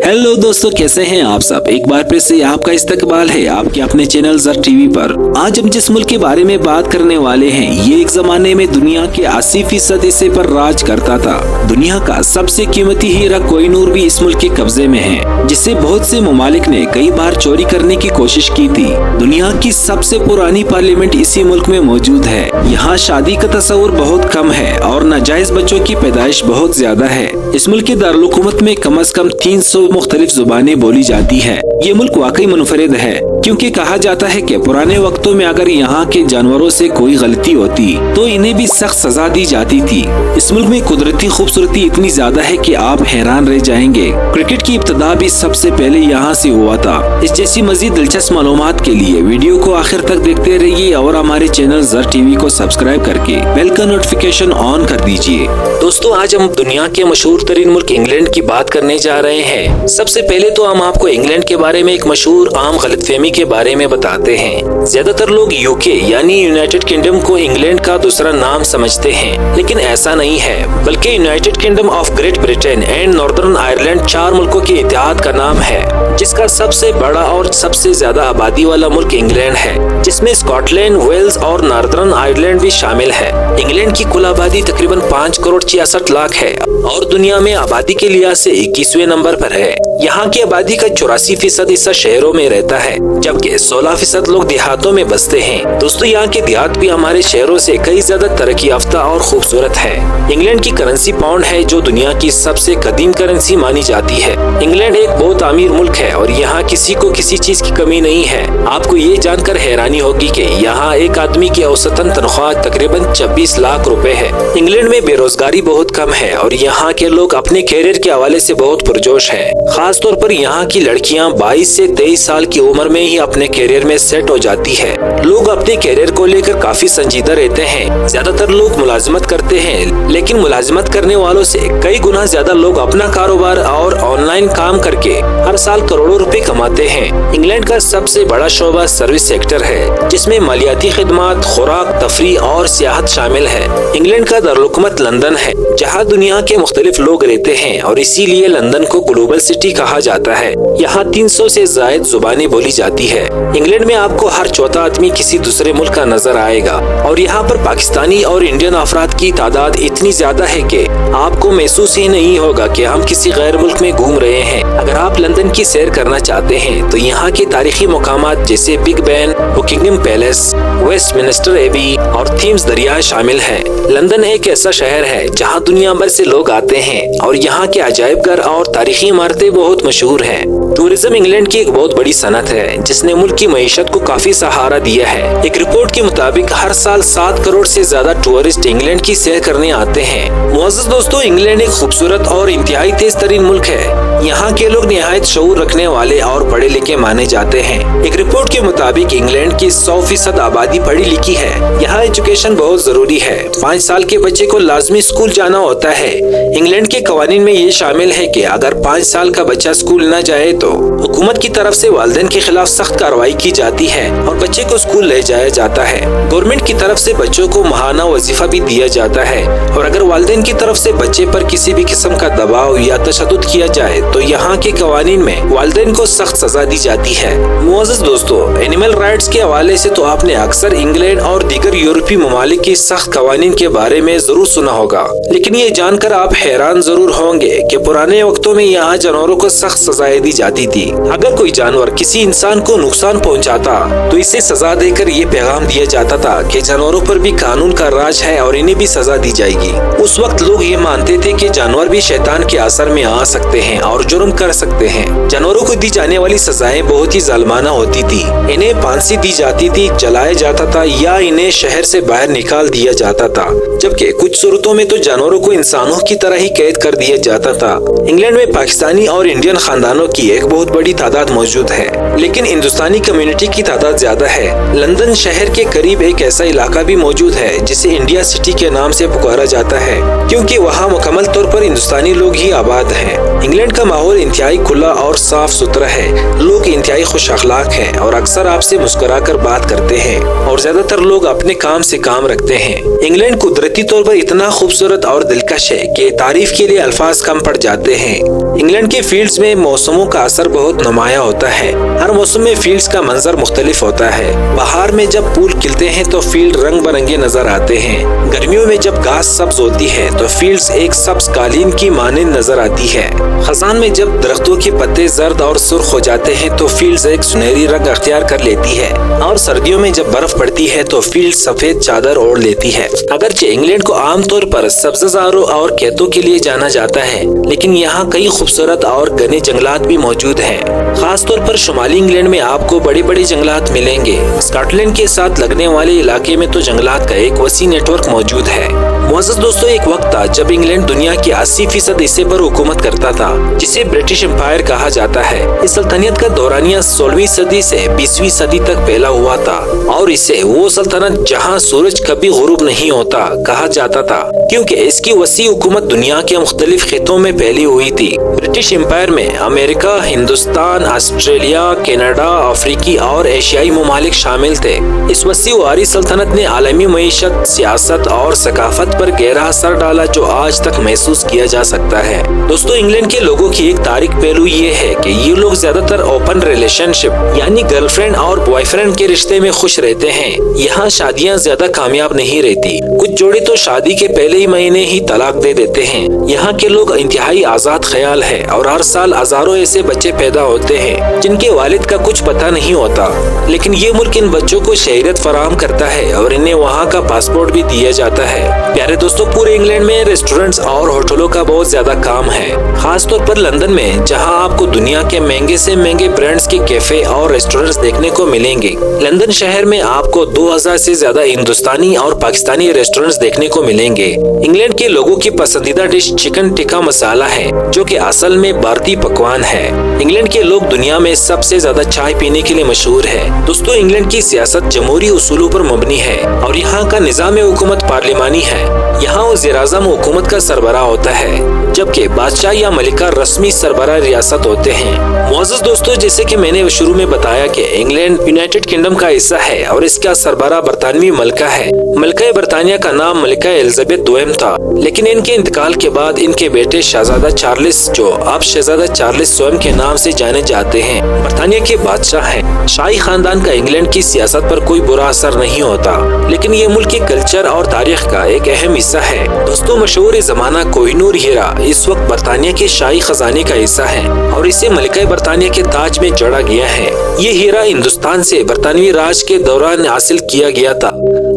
Hello दोस्तों, कैसे हैं आप सब। एक बार फिर से आपका इस्तकबाल है आपके अपने चैनल ज़र टीवी पर। आज हम जिस मुल्क के बारे में बात करने वाले हैं, ये एक जमाने में दुनिया के 80% हिस्से पर राज करता था। दुनिया का सबसे कीमती हीरा कोहिनूर भी इस मुल्क के कब्जे में है, जिसे बहुत से ममालिक ने कई बार चोरी करने की कोशिश की थी। दुनिया की सबसे पुरानी पार्लियामेंट इसी मुल्क में मौजूद है। यहाँ शादी का तस्वुर बहुत कम है और नाजायज बच्चों की पैदाइश बहुत ज्यादा है। इस मुल्क के दारुल हुकूमत में कम से कम 300 मुख्तलिफ जुबानें बोली जाती है। ये मुल्क वाकई मुनफरिद है, क्योंकि कहा जाता है कि पुराने वक्तों में अगर यहाँ के जानवरों से कोई गलती होती तो इन्हें भी सख्त सजा दी जाती थी। इस मुल्क में कुदरती खूबसूरती इतनी ज्यादा है कि आप हैरान रह जाएंगे। क्रिकेट की इब्तिदा भी सबसे पहले यहाँ से हुआ था। इस जैसी मजीद दिलचस्प मालूमात के लिए वीडियो को आखिर तक देखते रहिए और हमारे चैनल ज़र टीवी को सब्सक्राइब करके बेल का नोटिफिकेशन ऑन कर दीजिए। दोस्तों, आज हम दुनिया के मशहूर तरीन मुल्क इंग्लैंड की बात करने जा रहे हैं। सबसे पहले तो हम आपको इंग्लैंड के बारे में एक मशहूर आम गलतफहमी के बारे में बताते हैं। ज्यादातर लोग यूके यानी यूनाइटेड किंगडम को इंग्लैंड का दूसरा नाम समझते हैं, लेकिन ऐसा नहीं है, बल्कि United kingdom of great Britain and northern Ireland 4 मुल्कों के इत्तेहाद का नाम है, जिसका सबसे बड़ा और सबसे ज्यादा आबादी वाला मुल्क इंग्लैंड है, जिसमें स्कॉटलैंड, वेल्स और नॉर्दर्न आयरलैंड भी शामिल है। इंग्लैंड की कुल आबादी तकरीबन 5 करोड़ 66 लाख है और दुनिया में आबादी के लिहाज से 21वें नंबर पर है। यहाँ की आबादी का 84% हिस्सा शहरों में रहता है, जबकि 16% लोग देहातों में बसते हैं। दोस्तों, यहाँ के देहात भी हमारे शहरों से कई ज्यादा तरक्की याफ्ता और खूबसूरत है। इंग्लैंड की करेंसी पाउंड है, जो दुनिया की सबसे कदीम करेंसी मानी जाती है। इंग्लैंड एक बहुत अमीर मुल्क है और यहाँ किसी को किसी चीज की कमी नहीं है। आपको ये जानकर हैरानी होगी कि यहाँ एक आदमी की औसतन तनख्वाह तकरीबन 26 लाख रुपए है। इंग्लैंड में बेरोजगारी बहुत कम है और यहाँ के लोग अपने कैरियर के हवाले से बहुत पुरजोश हैं। खास तौर पर यहाँ की लड़कियाँ 22 से 23 साल की उम्र में ही अपने कैरियर में सेट हो जाती है। लोग अपने कैरियर को लेकर काफी संजीदा रहते हैं। ज्यादातर लोग मुलाजिमत करते हैं, लेकिन मुलाजिमत करने वालों से कई गुना ज्यादा लोग अपना कारोबार और ऑनलाइन काम करके हर साल करोड़ों रुपए कमाते हैं। इंग्लैंड का सबसे बड़ा शोबा सर्विस सेक्टर है, जिसमें मालियाती खिदमात, खुराक, तफरीह और सियाहत शामिल है। इंग्लैंड का दारुलहुकूमत लंदन है, जहाँ दुनिया के मुख्तलिफ लोग रहते हैं और इसीलिए लंदन को ग्लोबल सिटी कहा जाता है। यहाँ 300 से ज्यादा जुबानें बोली जाती है। इंग्लैंड में आपको हर चौथा आदमी किसी दूसरे मुल्क का नजर आएगा और यहाँ पर पाकिस्तानी और इंडियन अफराद की तादाद इतनी ज्यादा है कि आपको महसूस ही नहीं होगा कि हम किसी गैर मुल्क में घूम रहे हैं। अगर आप लंदन की सैर करना चाहते हैं तो यहाँ के तारीखी मकामात जैसे Big Ben, Buckingham Palace, Westminster Abbey और थीम्स दरिया शामिल है। लंदन एक ऐसा शहर है जहाँ दुनिया भर से लोग आते हैं और यहाँ के अजायब घर और तारीखी इमारतें बहुत मशहूर हैं। टूरिज्म इंग्लैंड की एक बहुत बड़ी सनत है, जिसने मुल्क की मईशत को काफी सहारा दिया है। एक रिपोर्ट के मुताबिक हर साल 7 करोड़ से ज्यादा टूरिस्ट इंग्लैंड की सैर करने आते हैं। मुअज़्ज़ज़ दोस्तों, इंग्लैंड एक खूबसूरत और इंतहाई तेज तरीन मुल्क है। यहाँ के लोग निहायत शऊर रखने वाले और पढ़े लिखे माने जाते हैं। एक रिपोर्ट के मुताबिक इंग्लैंड की 100% आबादी पढ़ी लिखी है। यहाँ एजुकेशन बहुत जरूरी है। 5 साल के बच्चे को लाजमी स्कूल जाना होता है। इंग्लैंड के कवानीन में ये शामिल है कि अगर 5 साल का बच्चा स्कूल न जाए तो हुकूमत की तरफ से वालिदैन के खिलाफ सख्त कार्रवाई की जाती है और बच्चे को स्कूल ले जाया जाता है। गवर्नमेंट की तरफ से बच्चों को माहाना वजीफा भी दिया जाता है और अगर वालिदैन की तरफ से बच्चे पर किसी भी किस्म का दबाव या तशद्दुद किया जाए तो यहाँ के कवानीन में वालिदैन को सख्त सजा दी जाती है। मुअज़्ज़ज़ दोस्तों, एनिमल राइट्स के हवाले से तो आपने अक्सर इंग्लैंड और दीगर यूरोपीय ममालिक की सख्त कवानीन के बारे में जरूर सुना होगा, लेकिन ये जानकर आप हैरान जरूर होंगे कि पुराने वक्तों में यहाँ जानवरों को सख्त सजाएं दी जाती थी। अगर कोई जानवर किसी इंसान को नुकसान पहुँचाता तो इसे सजा देकर ये पैगाम दिया जाता था कि जानवरों पर भी कानून का राज है और इन्हें भी सजा दी जाएगी। उस वक्त लोग ये मानते थे कि जानवर भी शैतान के असर में आ सकते हैं और जुर्म कर सकते हैं। जानवरों को दी जाने वाली सजाएं बहुत ही जालिमाना होती थी। इन्हें फांसी दी जाती थी, जलाया जाता था या इन्हें शहर से बाहर निकाल दिया जाता था, जबकि कुछ सूरतों में तो जानवरों को इंसानों की तरह ही कैद कर दिया जाता था। इंग्लैंड में पाकिस्तानी और इंडियन खानदानों की एक बहुत बड़ी तादाद मौजूद है, लेकिन हिंदुस्तानी कम्युनिटी की तादाद ज्यादा है। लंदन शहर के करीब एक ऐसा इलाका भी मौजूद है जिसे इंडिया सिटी के नाम से पुकारा जाता है, क्योंकि वहाँ मुकम्मल तौर पर हिंदुस्तानी लोग ही आबाद हैं। इंग्लैंड का माहौल इंतहाई खुला और साफ सुथरा है। लोग इंतहाई खुश अखलाक हैं और अक्सर आपसे मुस्कुरा कर बात करते हैं और ज्यादातर लोग अपने काम से काम रखते हैं। इंग्लैंड कुदरती तौर पर इतना खूबसूरत और दिलकश है कि तारीफ के लिए अल्फाज कम पड़ जाते हैं। इंग्लैंड के फील्ड्स में मौसमों का असर बहुत नुमाया होता है। हर मौसम में फील्ड्स का मंजर मुख्तलिफ होता है। बहार में जब फूल खिलते हैं तो फील्ड रंग बिरंगे नजर आते हैं। गर्मियों में जब घास सब्ज होती है तो फील्ड्स एक सब्ज कालीन की मानिंद नजर आती है। खजान में जब दरख्तों के पत्ते जर्द और सुर्ख हो जाते हैं तो फील्ड्स एक सुनहरी रंग अख्तियार कर लेती है और सर्दियों में जब बर्फ पड़ती है तो फील्ड सफेद चादर ओढ़ लेती है। अगरचे इंग्लैंड को आमतौर पर सब्ज़ारों और खेतों के लिए जाना जाता है, लेकिन यहाँ कई खूबसूरत और घने जंगलात भी मौजूद हैं। खास तौर पर शुमाली इंग्लैंड में आपको बड़े बड़े जंगलात मिलेंगे। स्कॉटलैंड के साथ लगने वाले इलाके में तो जंगलात का एक वसी नेटवर्क मौजूद है। मुअज़्ज़ज़ दोस्तों, एक वक्त था जब इंग्लैंड दुनिया के 80% हिस्से पर हुकूमत करता था, जिसे ब्रिटिश एम्पायर कहा जाता है। इस सल्तनत का दौरानिया 16वीं सदी से 20वीं सदी तक फैला हुआ था और इसे वो सल्तनत जहां सूरज कभी गुरूब नहीं होता कहा जाता था, क्योंकि इसकी वसी हुकूमत दुनिया के मुख्तलिफ खितों में फैली हुई थी। ब्रिटिश एम्पायर में अमेरिका, हिंदुस्तान, ऑस्ट्रेलिया, कनाडा, अफ्रीकी और एशियाई ममालिक शामिल थे। इस वसी वारी सल्तनत ने आलमी मईशत, सियासत और सकाफत पर गहरा असर डाला जो आज तक महसूस किया जा सकता है। दोस्तों, इंग्लैंड के लोगों की एक तारीख पहलू ये है कि ये लोग ज्यादातर ओपन रिलेशनशिप यानी गर्लफ्रेंड और बॉयफ्रेंड के रिश्ते में खुश रहते हैं। यहाँ शादियाँ ज्यादा कामयाब नहीं रहती। कुछ जोड़े तो शादी के पहले ही महीने ही तलाक दे देते हैं। यहाँ के लोग इंतहाई आजाद ख्याल है और हर साल हजारों ऐसे बच्चे पैदा होते हैं जिनके वालिद का कुछ पता नहीं होता, लेकिन ये मुल्क इन बच्चों को शहरियत फराहम करता है और इन्हें वहाँ का पासपोर्ट भी दिया जाता है। प्यारे दोस्तों, पूरे इंग्लैंड में रेस्टोरेंट्स और होटलों का बहुत ज्यादा काम है, खास तौर पर लंदन में, जहां आपको दुनिया के महंगे से महंगे ब्रांड्स के कैफे और रेस्टोरेंट्स देखने को मिलेंगे। लंदन शहर में आपको 2000 से ज्यादा हिंदुस्तानी और पाकिस्तानी रेस्टोरेंट्स देखने को मिलेंगे। इंग्लैंड के लोगों की पसंदीदा डिश चिकन टिक्का मसाला है, जो कि असल में भारतीय पकवान है। इंग्लैंड के लोग दुनिया में सबसे ज्यादा चाय पीने के लिए मशहूर है। दोस्तों, इंग्लैंड की सियासत जमहूरी उसूलों पर मबनी है और यहाँ का निजाम हुकूमत पार्लिमानी है। यहाँ वज़ीर-ए-आज़म हुकूमत का सरबराह होता है, जबकि बादशाह या मलिका रस्मी सरबराह रियासत होते हैं। मुअज़्ज़ज़ दोस्तों, जैसे कि मैंने शुरू में बताया कि इंग्लैंड यूनाइटेड किंगडम का हिस्सा है और इसका सरबराह बरतानवी मलिका है। मलिका बरतानिया का नाम मलिका एलिजाबेथ II था, लेकिन इनके इंतकाल के बाद इनके बेटे शहजादा चार्ल्स, जो अब शहजादा चार्ल्स स्वयं के नाम से जाने जाते हैं, बरतानिया के बादशाह हैं। शाही खानदान का इंग्लैंड की सियासत पर कोई बुरा असर नहीं होता, लेकिन ये मुल्क के कल्चर और तारीख का एक अहम हिस्सा है। दोस्तों, मशहूर जमाना कोहिनूर हीरा इस वक्त बरतानिया के शाही खजाने का हिस्सा है और इसे मलिका बरतानिया के ताज में जड़ा गया है। ये हीरा हिंदुस्तान से बरतानवी राज के दौरान हासिल किया गया था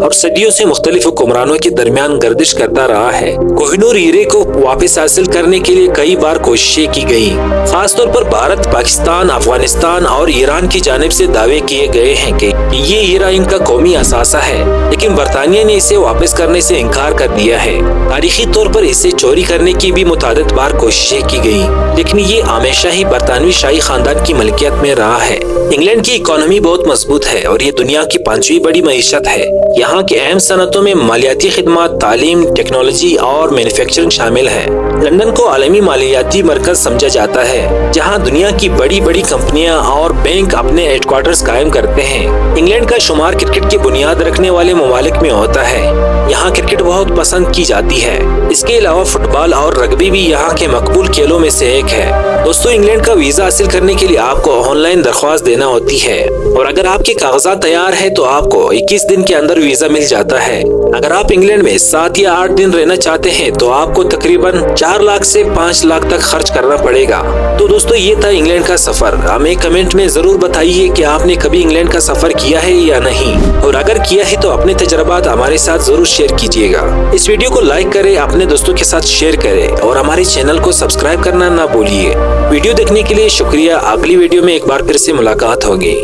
और सदियों से मुख्तलिफ हुक्मरानों के दरमियान गर्दिश करता रहा है। कोहिनूर हीरे को वापस हासिल करने के लिए कई बार कोशिशें की गई। खास तौर पर भारत, पाकिस्तान, अफगानिस्तान और ईरान की जानिब से दावे किए गए हैं कि ये हीरा इनका कौमी असासा है, लेकिन बरतानिया ने इसे वापस करने से इनकार कर दिया है। तारीखी तौर पर इसे चोरी करने की भी मुतादिद बार कोशिशें की गई, लेकिन ये हमेशा ही बरतानवी शाही खानदान की मलकियत में रहा है। इंग्लैंड की इकोनॉमी बहुत मजबूत है और ये दुनिया की 5वीं बड़ी मईशत है। यहाँ के अहम सनतों में मालियाती खिदमत, तालीम, टेक्नोलॉजी और मैन्युफैक्चरिंग शामिल है। लंदन को आलमी मालियाती मरकज समझा जाता है, जहाँ दुनिया की बड़ी बड़ी कंपनियां और बैंक अपने हेडक्वार्टर्स कायम करते हैं। इंग्लैंड का शुमार क्रिकेट की बुनियाद रखने वाले ममालिक में होता है। यहाँ क्रिकेट बहुत पसंद की जाती है। इसके अलावा फुटबॉल और रग्बी भी यहाँ के मकबूल खेलों में से एक है। दोस्तों, इंग्लैंड का वीजा हासिल करने के लिए आपको ऑनलाइन दरख्वास्त देना होती है और अगर आपके कागजात तैयार है तो आपको 21 दिन के अंदर वीजा मिल जाता है। अगर आप इंग्लैंड में 7 या 8 दिन रहना चाहते हैं तो आपको तकरीबन 4 लाख से 5 लाख तक खर्च करना पड़ेगा। तो दोस्तों, ये था इंग्लैंड का सफर। हमें कमेंट में जरूर बताइए कि आपने कभी इंग्लैंड का सफर किया है या नहीं, और अगर किया है तो अपने तजर्बात हमारे साथ जरूर शेयर कीजिएगा। इस वीडियो को लाइक करें, अपने दोस्तों के साथ शेयर करें और हमारे चैनल को सब्सक्राइब करना ना भूलिए। वीडियो देखने के लिए शुक्रिया। अगली वीडियो में एक बार फिर से मुलाकात होगी।